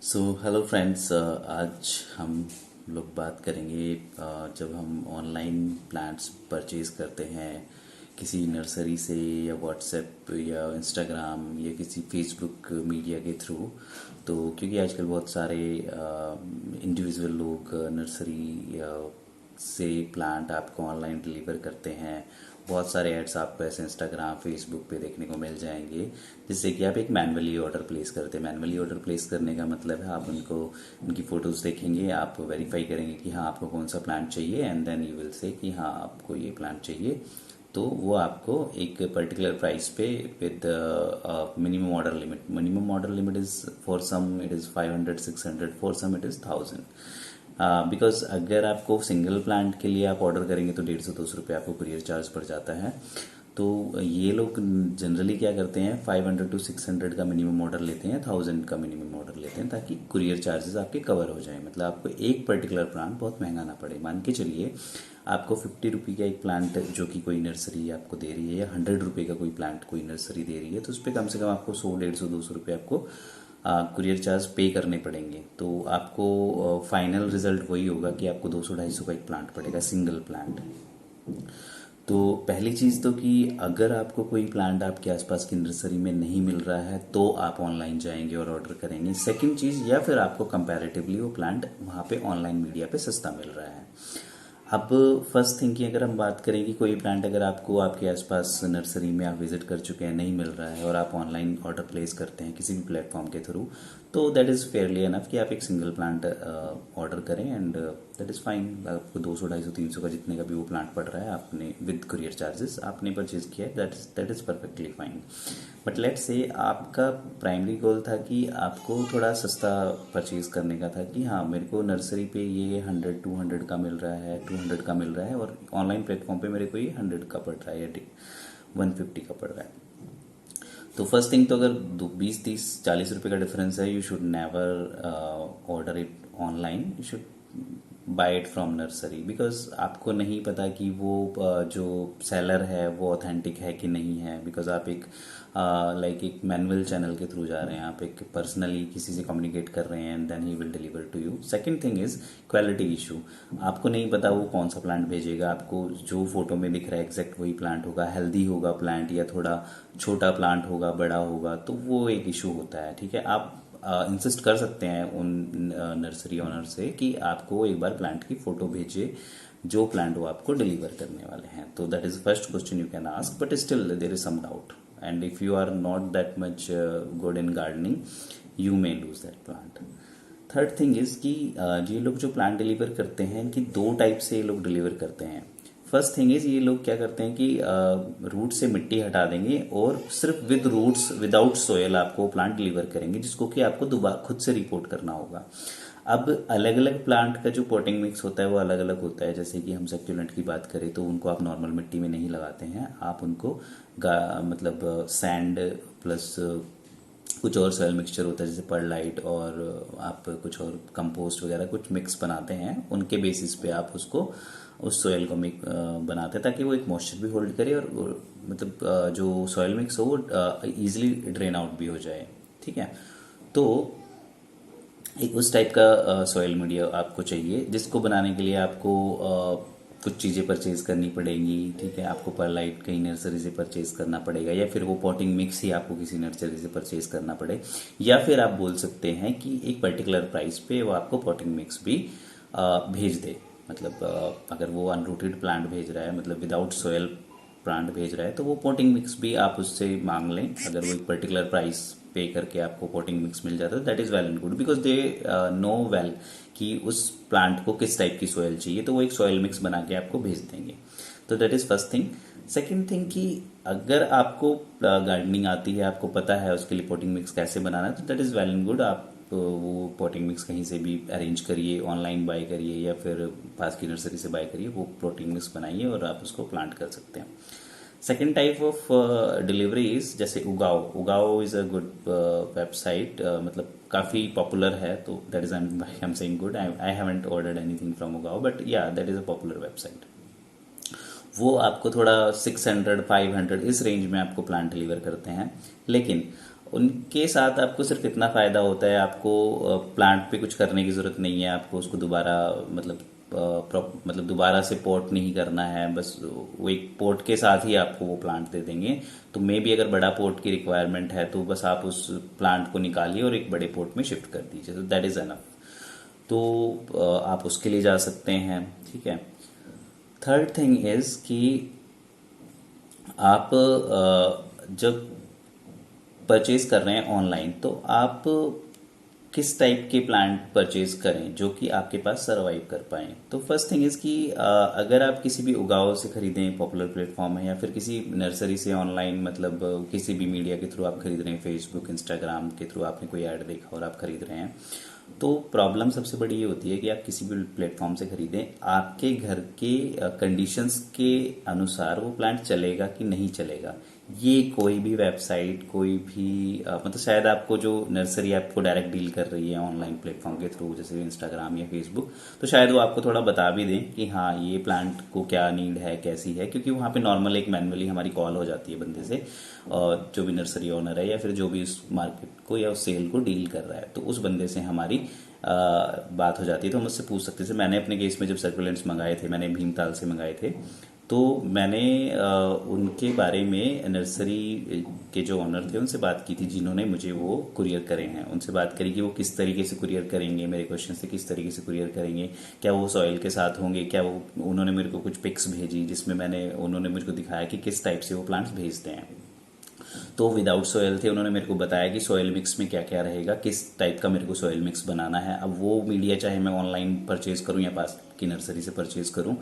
So hello friends, आज हम लोग बात करेंगे जब हम ऑनलाइन प्लांट्स परचेज करते हैं किसी नर्सरी से या व्हाट्सएप या इंस्टाग्राम या किसी फेसबुक मीडिया के थ्रू। तो क्योंकि आजकल बहुत सारे इंडिविजुअल लोग नर्सरी से प्लांट आपको ऑनलाइन डिलीवर करते हैं। बहुत सारे एड्स आपको ऐसे इंस्टाग्राम फेसबुक पे देखने को मिल जाएंगे, जिससे कि आप एक मैनुअली ऑर्डर प्लेस करते हैं। मैनुअली ऑर्डर प्लेस करने का मतलब है आप उनको उनकी फ़ोटोज़ देखेंगे, आप वेरीफाई करेंगे कि हाँ आपको कौन सा प्लांट चाहिए, and then you will say कि हाँ आपको ये प्लांट चाहिए। तो वो आपको एक पर्टिकुलर प्राइस पे with minimum order limit is for some it is 500 600, for some it is 1000। Because अगर आपको सिंगल प्लांट के लिए आप ऑर्डर करेंगे तो 150-200 रुपये आपको कुरियर चार्ज पड़ जाता है। तो ये लोग जनरली क्या करते हैं, 500 to 600 का मिनिमम ऑर्डर लेते हैं, 1000 का मिनिमम ऑर्डर लेते हैं, ताकि कुरियर चार्जेस आपके कवर हो जाए। मतलब आपको एक पर्टिकुलर प्लांट बहुत महंगा ना पड़े। मान के चलिए आपको 50 रुपये का एक प्लांट जो कि कोई नर्सरी आपको दे रही है, या 100 रुपये का कोई प्लांट कोई नर्सरी दे रही है, तो उस पर कम से कम आपको 100, 150, 200 रुपये आपको कुरियर चार्ज पे करने पड़ेंगे। तो आपको फाइनल रिजल्ट वही होगा कि आपको 200-250 का एक प्लांट पड़ेगा, सिंगल प्लांट। तो पहली चीज़ तो कि अगर आपको कोई प्लांट आपके आसपास की नर्सरी में नहीं मिल रहा है तो आप ऑनलाइन जाएंगे और ऑर्डर करेंगे। सेकंड चीज़, या फिर आपको कंपैरेटिवली वो प्लांट वहाँ पे ऑनलाइन मीडिया पे सस्ता मिल रहा है। अब फर्स्ट थिंग की अगर हम बात करें कि कोई प्लांट अगर आपको आपके आसपास नर्सरी में आप विजिट कर चुके हैं, नहीं मिल रहा है, और आप ऑनलाइन ऑर्डर प्लेस करते हैं किसी भी प्लेटफॉर्म के थ्रू, तो दैट इज़ फेयरली इनफ कि आप एक सिंगल प्लांट ऑर्डर करें, एंड दैट इज़ फाइन। आपको 200, 250, 300 का जितने का भी वो प्लांट पड़ रहा है, आपने विद कुरियर चार्जेस आपने परचेज किया है, that is perfectly fine. But let's say आपका प्राइमरी गोल था कि आपको थोड़ा सस्ता परचेज करने का था, कि हाँ मेरे को नर्सरी पे ये 100-200 का मिल रहा है, 200 का मिल रहा है, और ऑनलाइन प्लेटफॉर्म पे मेरे को ये 100 का पड़ रहा है या 150 का पड़ रहा है। तो फर्स्ट थिंग तो अगर 20, 30, 40 रुपये का डिफरेंस है, you should never order it online, you should buy it from nursery. Because आपको नहीं पता कि वो जो सेलर है वो ऑथेंटिक है कि नहीं है। बिकॉज आप एक लाइक एक मैनुअल चैनल के थ्रू जा रहे हैं, आप एक पर्सनली किसी से कम्युनिकेट कर रहे हैं, and then he will deliver to you. Second thing is quality issue. आपको नहीं पता वो कौन सा प्लांट भेजेगा, आपको जो फोटो में दिख रहा है एग्जैक्ट वही प्लांट होगा, हेल्दी होगा प्लांट या थोड़ा छोटा प्लांट होगा, बड़ा होगा, तो वो एक इशू होता है। ठीक है, आप इंसिस्ट कर सकते हैं उन नर्सरी ऑनर से कि आपको एक बार प्लांट की फोटो भेजे जो प्लांट वो आपको डिलीवर करने वाले हैं। तो that is first question you can ask, but still there is some doubt, and if you are not that much good in gardening you may lose that plant. Third thing is कि ये लोग जो plant deliver करते हैं कि दो type से ये लोग डिलीवर करते हैं। फर्स्ट थिंग इज ये लोग क्या करते हैं कि रूट से मिट्टी हटा देंगे और सिर्फ विद रूट्स विदाउट सोयल आपको प्लांट डिलीवर करेंगे, जिसको कि आपको दोबारा खुद से रिपोर्ट करना होगा। अब अलग अलग प्लांट का जो पोटिंग मिक्स होता है वो अलग अलग होता है। जैसे कि हम सक्यूलेंट की बात करें तो उनको आप नॉर्मल मिट्टी में नहीं लगाते हैं, आप उनको मतलब सैंड प्लस कुछ और सॉइल मिक्सचर होता है, जैसे परलाइट, और आप कुछ और कंपोस्ट वगैरह कुछ मिक्स बनाते हैं, उनके बेसिस पे आप उसको उस सॉइल को बनाते हैं, ताकि वो एक मॉइस्चर भी होल्ड करे, और मतलब जो सॉइल मिक्स हो वो ईजिली ड्रेन आउट भी हो जाए। ठीक है, तो एक उस टाइप का सॉइल मीडिया आपको चाहिए, जिसको बनाने के लिए आपको कुछ चीज़ें परचेज करनी पड़ेंगी। ठीक है, आपको परलाइट कहीं नर्सरी से परचेज करना पड़ेगा, या फिर वो पॉटिंग मिक्स ही आपको किसी नर्सरी से परचेज करना पड़े, या फिर आप बोल सकते हैं कि एक पर्टिकुलर प्राइस पे वो आपको पॉटिंग मिक्स भी भेज दे। मतलब अगर वो अनरूटेड प्लांट भेज रहा है, मतलब विदाउट सोयल प्लांट भेज रहा है, तो वो पॉटिंग मिक्स भी आप उससे मांग लें। अगर वो एक पर्टिकुलर प्राइस पे करके आपको पॉटिंग मिक्स मिल जाता है, that is well and good, because they know well कि उस प्लांट को किस टाइप की सॉइल चाहिए, तो वो एक सॉइल मिक्स बना के आपको भेज देंगे। तो that is first thing. Second thing कि अगर आपको गार्डनिंग आती है, आपको पता है उसके लिए पॉटिंग मिक्स कैसे बनाना है, तो that is well and good. आप वो पॉटिंग मिक्स कहीं से भी अरेंज करिए, ऑनलाइन बाय करिए, या फिर पास की नर्सरी से बाय करिए, वो पॉटिंग मिक्स बनाइए और आप उसको प्लांट कर सकते हैं। Second type of delivery is जैसे Ugaoo is a good website, मतलब काफ़ी पॉपुलर है, तो that is I am saying good. I haven't ordered anything from Ugaoo, but yeah that is a popular website. वो आपको थोड़ा 600, 500 इस रेंज में आपको प्लांट डिलीवर करते हैं। लेकिन उनके साथ आपको सिर्फ इतना फ़ायदा होता है, आपको प्लांट पे कुछ करने की ज़रूरत नहीं है, आपको उसको दोबारा मतलब मतलब दोबारा से पोर्ट नहीं करना है, बस वो एक पोर्ट के साथ ही आपको वो प्लांट दे देंगे। तो मे भी अगर बड़ा पोर्ट की रिक्वायरमेंट है तो बस आप उस प्लांट को निकालिए और एक बड़े पोर्ट में शिफ्ट कर दीजिए, तो दैट इज़ एनफ। तो आप उसके लिए जा सकते हैं, ठीक है। थर्ड थिंग इज़ कि आप जब परचेज कर रहे हैं ऑनलाइन तो आप किस टाइप के प्लांट परचेज करें जो कि आपके पास सरवाइव कर पाएँ। तो फर्स्ट थिंग इज़ कि अगर आप किसी भी उगाव से खरीदें, पॉपुलर प्लेटफॉर्म है, या फिर किसी नर्सरी से ऑनलाइन, मतलब किसी भी मीडिया के थ्रू आप खरीद रहे हैं, फेसबुक इंस्टाग्राम के थ्रू आपने कोई ऐड देखा और आप खरीद रहे हैं, तो प्रॉब्लम सबसे बड़ी ये होती है कि आप किसी भी प्लेटफॉर्म से खरीदें, आपके घर के कंडीशंस के अनुसार वो प्लांट चलेगा कि नहीं चलेगा, ये कोई भी वेबसाइट, कोई भी मतलब शायद आपको जो नर्सरी आपको डायरेक्ट डील कर रही है ऑनलाइन प्लेटफॉर्म के थ्रू, जैसे इंस्टाग्राम या फेसबुक, तो शायद वो आपको थोड़ा बता भी दें कि हाँ ये प्लांट को क्या नीड है, कैसी है, क्योंकि वहाँ पे नॉर्मल एक मैनुअली हमारी कॉल हो जाती है बंदे से, और जो भी नर्सरी ओनर है या फिर जो भी उस मार्केट को या उस सेल को डील कर रहा है, तो उस बंदे से हमारी बात हो जाती है, तो हम उससे पूछ सकते हैं। मैंने अपने केस में जब सर्कुलेंट्स मंगाए थे, मैंने भीमताल से मंगाए थे, तो मैंने उनके बारे में नर्सरी के जो ओनर थे उनसे बात की थी, जिन्होंने मुझे वो कुरियर करे हैं, उनसे बात करी कि वो किस तरीके से कुरियर करेंगे, मेरे क्वेश्चन से किस तरीके से कुरियर करेंगे, क्या वो सॉइल के साथ होंगे, क्या वो, उन्होंने मेरे को कुछ पिक्स भेजी जिसमें उन्होंने मुझे को दिखाया कि किस टाइप से वो प्लांट्स भेजते हैं। तो विदाउट सॉयल थे, उन्होंने मेरे को बताया कि सॉयल मिक्स में क्या क्या रहेगा, किस टाइप का मेरे को सॉयल मिक्स बनाना है। अब वो मीडिया चाहे मैं ऑनलाइन परचेज करूं या पास की नर्सरी से परचेज करूं,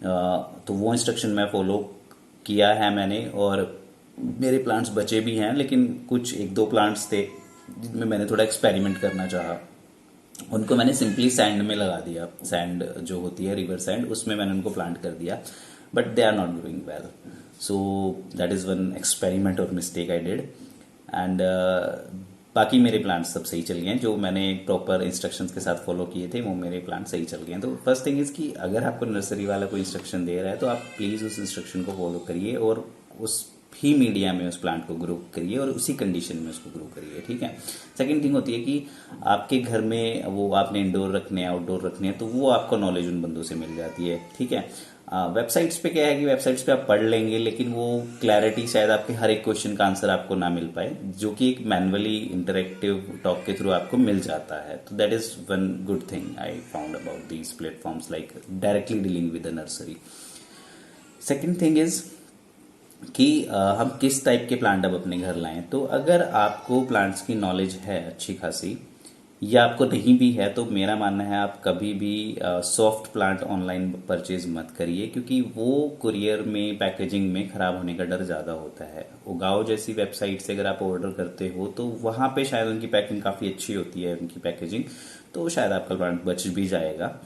तो वो इंस्ट्रक्शन मैं फॉलो किया है मैंने, और मेरे प्लांट्स बचे भी हैं, लेकिन कुछ एक दो प्लांट्स थे जिनमें मैंने थोड़ा एक्सपेरिमेंट करना चाहा, उनको मैंने सिंपली सैंड में लगा दिया, सैंड जो होती है रिवर सैंड, उसमें मैंने उनको प्लांट कर दिया, but they are not growing well. So that is one experiment और मिस्टेक आई डिड, एंड बाकी मेरे प्लांट्स सब सही चल गए हैं, जो मैंने प्रॉपर इंस्ट्रक्शंस के साथ फॉलो किए थे वो मेरे प्लांट सही चल गए हैं। तो फर्स्ट थिंग इज़ कि अगर आपको नर्सरी वाला कोई इंस्ट्रक्शन दे रहा है तो आप प्लीज़ उस इंस्ट्रक्शन को फॉलो करिए और उस ही मीडिया में उस प्लांट को ग्रो करिए और उसी कंडीशन में उसको ग्रो करिए, ठीक है। सेकंड थिंग होती है कि आपके घर में वो आपने इंडोर रखने हैं, आउटडोर रखने हैं, तो वो आपको नॉलेज उन बंदों से मिल जाती है, ठीक है। वेबसाइट्स पे क्या है कि वेबसाइट्स पे आप पढ़ लेंगे, लेकिन वो क्लैरिटी शायद आपके हर एक क्वेश्चन का आंसर आपको ना मिल पाए, जो कि एक मैनुअली इंटरेक्टिव टॉक के थ्रू आपको मिल जाता है। तो that is one good thing I found about these platforms, like directly dealing with the nursery. Second thing is कि हम किस टाइप के प्लांट अब अपने घर लाएं। तो अगर आपको प्लांट्स की नॉलेज है अच्छी खासी, या आपको नहीं भी है, तो मेरा मानना है आप कभी भी सॉफ्ट प्लांट ऑनलाइन परचेज मत करिए, क्योंकि वो कुरियर में, पैकेजिंग में खराब होने का डर ज़्यादा होता है। उगाओ जैसी वेबसाइट से अगर आप ऑर्डर करते हो तो वहाँ पे शायद उनकी पैकिंग काफ़ी अच्छी होती है, उनकी पैकेजिंग, तो शायद आपका प्लांट बच भी जाएगा।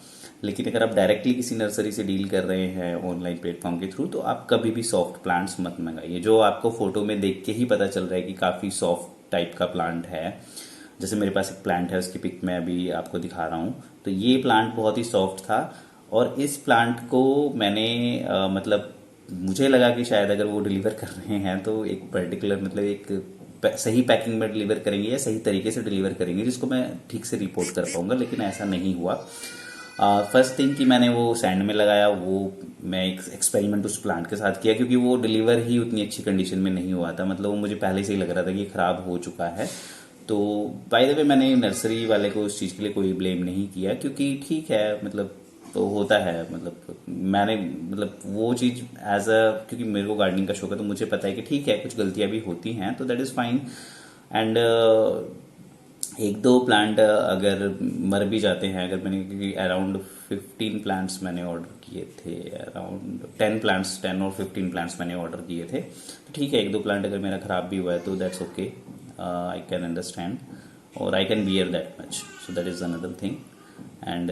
लेकिन अगर आप डायरेक्टली किसी नर्सरी से डील कर रहे हैं ऑनलाइन प्लेटफॉर्म के थ्रू, तो आप कभी भी सॉफ्ट प्लांट्स मत मंगाइए। जो आपको फोटो में देख के ही पता चल रहा है कि काफ़ी सॉफ्ट टाइप का प्लांट है, जैसे मेरे पास एक प्लांट है, उसकी पिक मैं अभी आपको दिखा रहा हूँ, तो ये प्लांट बहुत ही सॉफ्ट था, और इस प्लांट को मैंने मतलब मुझे लगा कि शायद अगर वो डिलीवर कर रहे हैं तो एक पर्टिकुलर, मतलब एक सही पैकिंग में डिलीवर करेंगे या सही तरीके से डिलीवर करेंगे जिसको मैं ठीक से रिपोर्ट कर पाऊंगा, लेकिन ऐसा नहीं हुआ। फर्स्ट थिंग कि मैंने वो सैंड में लगाया, वो मैं एक एक्सपेरिमेंट उस प्लांट के साथ किया, क्योंकि वो डिलीवर ही उतनी अच्छी कंडीशन में नहीं हुआ था, मतलब वो मुझे पहले से ही लग रहा था कि ये ख़राब हो चुका है। तो बाय द वे मैंने नर्सरी वाले को उस चीज़ के लिए कोई ब्लेम नहीं किया, क्योंकि ठीक है, मतलब तो होता है, मतलब मैंने, मतलब वो चीज़ एज अ, क्योंकि मेरे को गार्डनिंग का शौक है तो मुझे पता है कि ठीक है कुछ गलतियां भी होती हैं, तो दैट इज़ फाइन। एंड एक दो प्लांट अगर मर भी जाते हैं, अगर मैंने, क्योंकि अराउंड 15 प्लांट्स मैंने ऑर्डर किए थे, अराउंड 10 और 15 प्लांट्स मैंने ऑर्डर किए थे, तो ठीक है एक दो प्लांट अगर मेरा ख़राब भी हुआ है तो that's okay, I can understand और I can bear that much, so that is another thing. And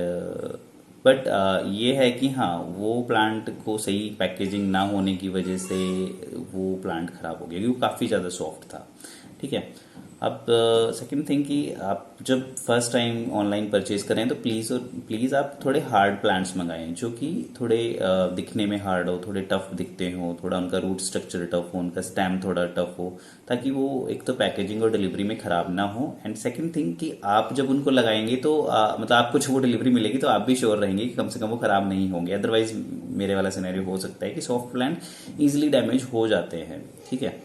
but ये है कि हाँ, वो प्लांट को सही पैकेजिंग ना होने की वजह से वो प्लांट ख़राब हो गया, क्योंकि वो काफ़ी ज़्यादा सॉफ्ट था, ठीक है। अब सेकंड थिंग कि आप जब फर्स्ट टाइम ऑनलाइन परचेज करें तो प्लीज़ आप थोड़े हार्ड प्लांट्स मंगाएं, जो कि थोड़े दिखने में हार्ड हो, थोड़े टफ दिखते हो, थोड़ा उनका रूट स्ट्रक्चर टफ हो, उनका स्टेम थोड़ा टफ हो, ताकि वो एक तो पैकेजिंग और डिलीवरी में ख़राब ना हो। एंड सेकंड थिंग कि आप जब उनको लगाएंगे तो मतलब आपको जो वो डिलीवरी मिलेगी तो आप भी श्योर रहेंगे कि कम से कम वो ख़राब नहीं होंगे। अदरवाइज मेरे वाला सिनेरियो हो सकता है कि सॉफ्ट प्लांट ईजिली डैमेज हो जाते हैं, ठीक है।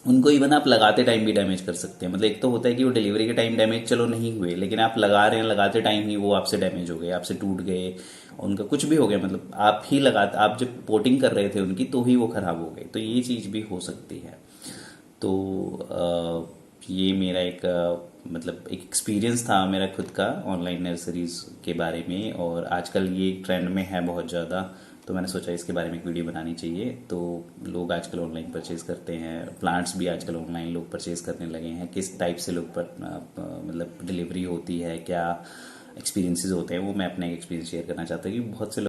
उनको इवन आप लगाते टाइम भी डैमेज कर सकते हैं। मतलब एक तो होता है कि वो डिलीवरी के टाइम डैमेज चलो नहीं हुए, लेकिन आप लगा रहे हैं, लगाते टाइम ही वो आपसे डैमेज हो गए, आपसे टूट गए, उनका कुछ भी हो गया। मतलब आप जब पोटिंग कर रहे थे उनकी तो ही वो खराब हो गए, तो ये चीज़ भी हो सकती है। तो ये मेरा एक मतलब एक एक्सपीरियंस था मेरा खुद का ऑनलाइन नर्सरीज के बारे में, और आजकल ये ट्रेंड में है बहुत ज़्यादा, तो मैंने सोचा इसके बारे में एक वीडियो बनानी चाहिए। तो लोग आजकल ऑनलाइन परचेज करते हैं, प्लांट्स भी आजकल ऑनलाइन लोग परचेज करने लगे हैं। किस टाइप से लोग मतलब डिलीवरी होती है, क्या एक्सपीरियंसेस होते हैं, वो मैं अपना एक एक्सपीरियंस शेयर करना चाहता हूँ कि बहुत से